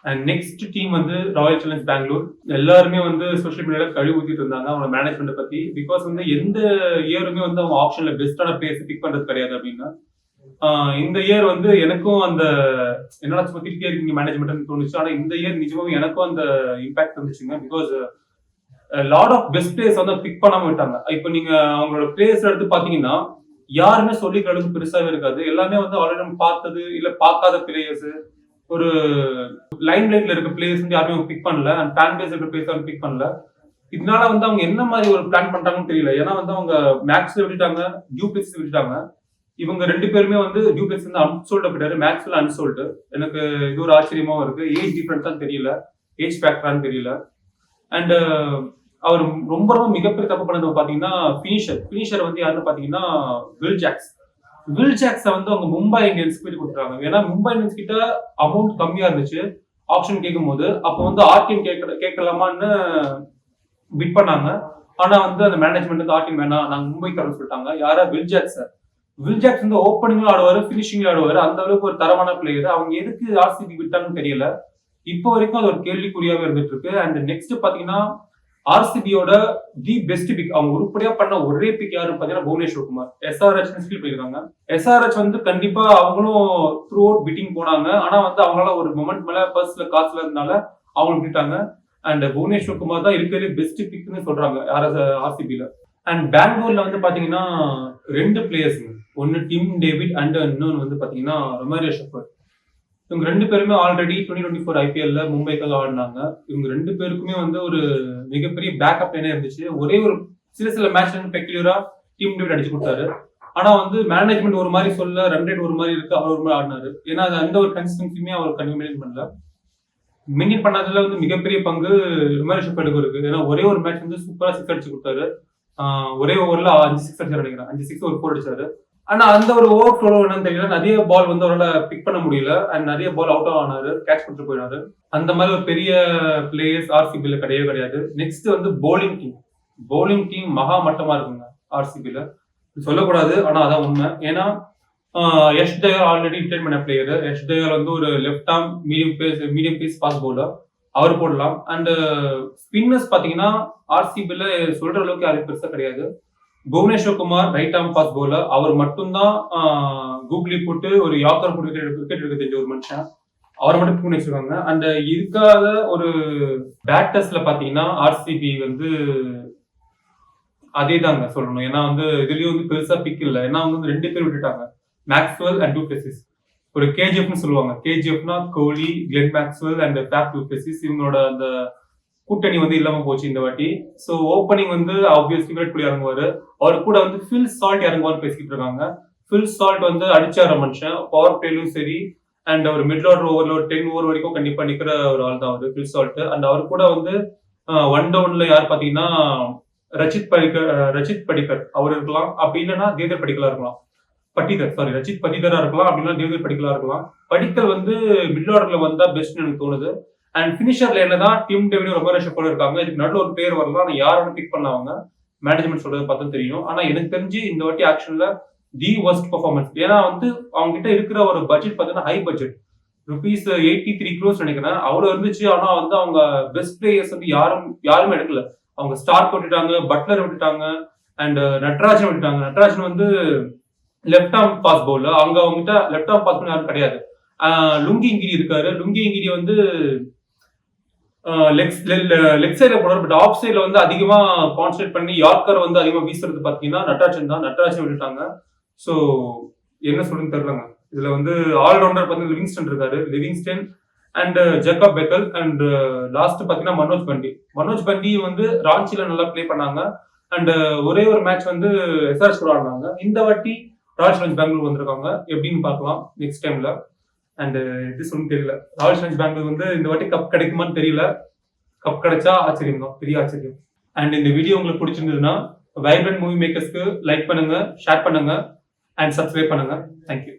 And next team வந்து Royal challenge Bangalore. எல்லாருமே வந்து சோஷியல் மீடியால கழுவி ஊத்திட்டு இருந்தாங்க அவங்க மேனேஜ்மெண்ட் பத்தி. பிகாஸ் வந்து எந்த இயருமே வந்து அவங்க ஆப்ஷன்ல பெஸ்டான பிளேயர்ஸ் பிக் பண்றது கிடையாது அப்படின்னா, இந்த இயர் வந்து எனக்கும் அந்த என்னடா சும்மா திட்டியே இருக்கீங்க மேனேஜ்மெண்ட் தோணுச்சு. ஆனா இந்த இயர் நிஜமாவே எனக்கும் அந்த இம்பாக்ட் இருந்துச்சுங்க. Because lot of best players வந்து பிக் பண்ணாம விட்டாங்க. இப்போ நீங்க அவங்களோட பிளேயர்ஸ் எடுத்து பாத்தீங்கன்னா யாருமே சொல்லிக்கிற அளவுக்கு பெருசாவே இருக்காது. எல்லாமே வந்து ஆல்ரெடி நம்ம பார்த்தது இல்ல பார்க்காத பிளேயர்ஸ். ஒரு லைன் லைட்ல இருக்க பிளேயர்ஸ் வந்து யாருமே பிக் பண்ணல. அண்ட் ஃபேன் பேஸ் இருக்க பிளேயர்ஸ் பிக் பண்ணல. இதனால வந்து அவங்க என்ன மாதிரி ஒரு பிளான் பண்றாங்கன்னு தெரியல. ஏன்னா வந்து அவங்க மேக்ஸ் விட்டுட்டாங்க, டியூப்ளெக்ஸ் விட்டுட்டாங்க. இவங்க 2 பேருமே வந்து டியூப்ளெக்ஸ் வந்து அன்சோல்டு அப்படின்னாரு, மேக்ஸ்வெல் அன்சோல்டு. எனக்கு இது ஒரு ஆச்சரியமாவும் இருக்கு. ஏஜ் டிஃபரன்ஸ் தான் தெரியல, ஏஜ் ஃபேக்டரான்னு தெரியல. அண்ட் அவர் ரொம்ப ரொம்ப மிகப்பெரிய தப்பு பண்ணது பாத்தீங்கன்னா பினிஷர் வந்து யாருன்னு பாத்தீங்கன்னா வில் ஜாக்ஸ். வில் ஜாக்ஸை வந்து அவங்க மும்பை இந்தியன்ஸ் போய் கொடுத்துருக்காங்க. ஏன்னா மும்பை இந்தியன்ஸ் கிட்ட அமௌண்ட் கம்மியா இருந்துச்சு ஆப்ஷன் கேட்கும் போது. அப்போ வந்து ஆர்டிஎம் கேட்கலாமான்னு பிட் பண்ணாங்க. ஆனா வந்து அந்த மேனேஜ்மெண்ட் வந்து ஆர்டிஎம் வேணாம், நாங்க மும்பைக்கு தரேன்னு சொல்லிட்டாங்க. யாரா வில் ஜாக்ஸ். வில் ஜாக்ஸ் வந்து ஓப்பனிங்ல ஆடுவாரு, பினிஷிங்ல ஆடுவாரு. அந்த அளவுக்கு ஒரு தரமான பிளேயர். அவங்க எதுக்கு ஆர்சிபி விட்டாங்கன்னு தெரியல. இப்போ வரைக்கும் அது ஒரு கேள்விக்குறியாவே இருந்துட்டு இருக்கு. அண்ட் நெக்ஸ்ட் பாத்தீங்கன்னா ஆர்சிபியோட தி பெஸ்ட் பிக் அவங்க உருப்படியா பண்ண ஒரே பிக் யாருன்னு பாத்தீங்கன்னா புவனேஸ்வர் குமார். எஸ்ஆர்எச் ஃபீல் பண்ணிருக்காங்க. எஸ்ஆர்எச் வந்து கண்டிப்பா அவங்களும் த்ரூ அவுட் பிட்டிங் போனாங்க. ஆனா வந்து அவங்களால ஒரு மொமெண்ட் மேல பர்ஸ்ல காசுல இருந்தனால அவங்க விட்டாங்க. அண்ட் புவனேஸ்வர் குமார் தான் இருக்கிறதே பெஸ்ட் பிக்னு சொல்றாங்க ஆர்சிபில. அண்ட் பெங்களூர்ல வந்து பாத்தீங்கன்னா 2 பிளேயர்ஸ், ஒன்னு டிம் டேவிட் அண்ட் இன்னொன்னு வந்து பாத்தீங்கன்னா ரொமாரியோ ஷெஃபர்ட். இவங்க 2 பேருமே ஆல்ரெடி 2024 ஐபிஎல்ல மும்பைக்காக ஆடினாங்க. இவங்க 2 பேருக்குமே வந்து ஒரு மிகப்பெரிய பேக்கப் லைனே இருந்துச்சு. ஒரே ஒரு சில மேட்ச் பெக்யூலரா டீம் டேவிட் அடிச்சு கொடுத்தாரு. ஆனா வந்து மேனேஜ்மெண்ட் ஒரு மாதிரி சொல்ல, ரன் ரேட் ஒரு மாதிரி இருக்கு, அவர் ஒரு மாதிரி ஆடினாரு. ஏன்னா அது அந்த ஒரு கன்சிஸ்டன்சியுமே அவர் மெயின்டைன் பண்ணல. மெயின்டைன் பண்ணதுல வந்து மிகப்பெரிய பங்கு ரொமாரியோ ஷெஃபர்டுக்கு இருக்கு. ஏன்னா ஒரே ஒரு மேட்ச் வந்து சூப்பரா 6 அடிச்சு கொடுத்தாரு. ஒரே ஓவர்ல 5 6 அடிச்சு நினைக்கிறேன். 5 6 ஒரு 4 அடிச்சாரு. ஆனா அந்த ஒரு ஓவர் ஃப்ளோ என்னன்னு தெரியல. நிறைய பால் வந்து அவரால் பிக் பண்ண முடியல. அண்ட் நிறைய பால் அவுட் ஆனாரு, கேட்ச் பண்ணிட்டு போயினாரு. அந்த மாதிரி ஒரு பெரிய பிளேயர்ஸ் ஆர்சிபில கிடையவே கிடையாது. நெக்ஸ்ட் வந்து போலிங் டீம் மகா மட்டமா இருக்குங்க ஆர்சிபில. சொல்லக்கூடாது, ஆனா அதான் உண்மை. ஏன்னா யஷ் தயால் ஆல்ரெடி ரிட்டைன் பண்ண பிளேயர். யஷ் தயால் வந்து ஒரு left arm medium pace fast bowler. அவர் போடலாம். அண்ட் ஸ்பின்னர்ஸ் பாத்தீங்கன்னா ஆர்சிபில சொல்ற அளவுக்கு யாரும் பெருசா கிடையாது. Bhuvneshwar Kumar right arm fast bowler. அவர் மட்டும்தான் கூகுளி போட்டு ஒரு யாக்கர் போட்டு விக்கெட் எடுக்க தெரிஞ்ச ஒரு மனுஷன். அவரை மட்டும் பண்ணி வச்சிருக்காங்க. அண்ட் இருக்காத ஒரு பேட்டர்ஸ்ல பாத்தீங்கன்னா ஆர்சிபி வந்து அதே தாங்க சொல்லணும். ஏன்னா வந்து இதுலயும் வந்து பெருசா பிக் இல்லை. ஏன்னா வந்து 2 பேர் விட்டுட்டாங்க, மேக்ஸ்வெல் அண்ட் டூப்ளெசிஸ். ஒரு கேஜிஎஃப்னு சொல்லுவாங்க. கேஜிஎஃப்னா கோலி, கிளென் மேக்ஸ்வெல் அண்ட் ஃபேப் டூப்ளெசிஸ். இவங்களோட அந்த கூட்டணி வந்து இல்லாம போச்சு இந்த வாட்டி. சோ ஓப்பனிங் வந்து ஆப்வியஸ்லி விராட் கோலி இறங்குவாரு. அவர் கூட வந்து ஃபில் சால்ட் இறங்குவார் பேசிக்கிட்டு இருக்காங்க. ஃபில் சால்ட் வந்து அடிச்சார மனுஷன், பவர் பிளேலும் சரி. அண்ட் ஒரு மிடில் ஆர்டர் ஓவர்ல ஒரு 10 ஓவர் வரைக்கும் கண்டிப்பா நிக்கிற ஒரு ஆள் தான் அவரு ஃபில் சால்ட். அண்ட் அவர் கூட வந்து 1 டவுன்ல யார் பாத்தீங்கன்னா ரச்சித் படிக்கர் அவர் இருக்கலாம். அப்படி இல்லைன்னா தேவ்தர் படிக்கலா இருக்கலாம். ரச்சித் பட்டிதரா இருக்கலாம். அப்படின்னா தேவ்தர் படிக்கலா இருக்கலாம். படிக்கல் வந்து மிடில் ஆர்டர்ல வந்தா பெஸ்ட் எனக்கு தோணுது. அண்ட் பினிஷர்ல என்னதான் டீம் டேவிட் ரொமாரியோ ஷெஃபர்ட் இருக்காங்க. இதுக்கு நடுவில் ஒரு பேர் வரலாம். ஆனா யாரும் பிக் பண்ணாங்க மேனேஜ்மெண்ட் சொல்றது பார்த்தா தெரியும். ஆனா எனக்கு தெரிஞ்சு இந்த வாட்டி ஆக்ஷன்ல தி வர்ஸ்ட் பெர்ஃபார்மன்ஸ். ஏன்னா வந்து அவங்க கிட்ட இருக்கிற ஒரு பட்ஜெட் பார்த்தீங்கன்னா ஹை பட்ஜெட், ருபீஸ் 83 crores நினைக்கிறேன். அவ்வளவு இருந்துச்சு. ஆனா வந்து அவங்க பெஸ்ட் பிளேயர்ஸ் வந்து யாருமே எடுக்கல. அவங்க ஸ்டார்க் விட்டுட்டாங்க, பட்லர் விட்டுட்டாங்க, அண்ட் நட்ராஜன் விட்டுட்டாங்க. நட்ராஜன் வந்து லெஃப்ட் ஆர்ம் பாஸ் பவுலர். அவங்க கிட்ட லெஃப்ட் ஆர்ம் பாஸ் யாரும் கிடையாது. லுங்கி இங்கிரி இருக்காரு. லுங்கி இங்கிரி வந்து லெக் சைட்ல போனார். பட் ஆஃப் சைட்ல வந்து அதிகமா கான்சென்ட்ரேட் பண்ணி யார்கர் வந்து அதிகமா வீசுறது பாத்தீங்கன்னா நட்ராஜன் விட்டுட்டாங்க. சோ என்ன சொல்லுன்னு தெரியலங்க. இதுல வந்து ஆல்ரவுண்டர் பாத்தீங்கன்னா லிவிங்ஸ்டன் அண்ட் ஜேக்கப் பெக்கல். அண்ட் லாஸ்ட் பாத்தீங்கன்னா மனோஜ் பண்டி வந்து ராஞ்சில நல்லா பிளே பண்ணாங்க. அண்ட் ஒரே ஒரு மேட்ச் வந்து எஸ்ஆர்எஸ் கூட ஆடினாங்க. இந்த வாட்டி ராயல் சேலஞ்ச் பெங்களூர் வந்திருக்காங்க. எப்படின்னு பார்க்கலாம் நெக்ஸ்ட் டைம்ல. அண்ட் இது சொல்ல தெரியல, ராயல் சேலஞ்ச் பெங்களூர் வந்து இந்த வாட்டி கப் கிடைக்குமான்னு தெரியல. கப் கிடைச்சா ஆச்சரியம் தான், பெரிய ஆச்சரியம். அண்ட் இந்த வீடியோ உங்களுக்கு பிடிச்சிருந்ததுன்னா வைப்ரண்ட் மூவி மேக்கர்ஸ்க்கு லைக் பண்ணுங்க, ஷேர் பண்ணுங்க அண்ட் சப்ஸ்கிரைப் பண்ணுங்க. தேங்க்யூ.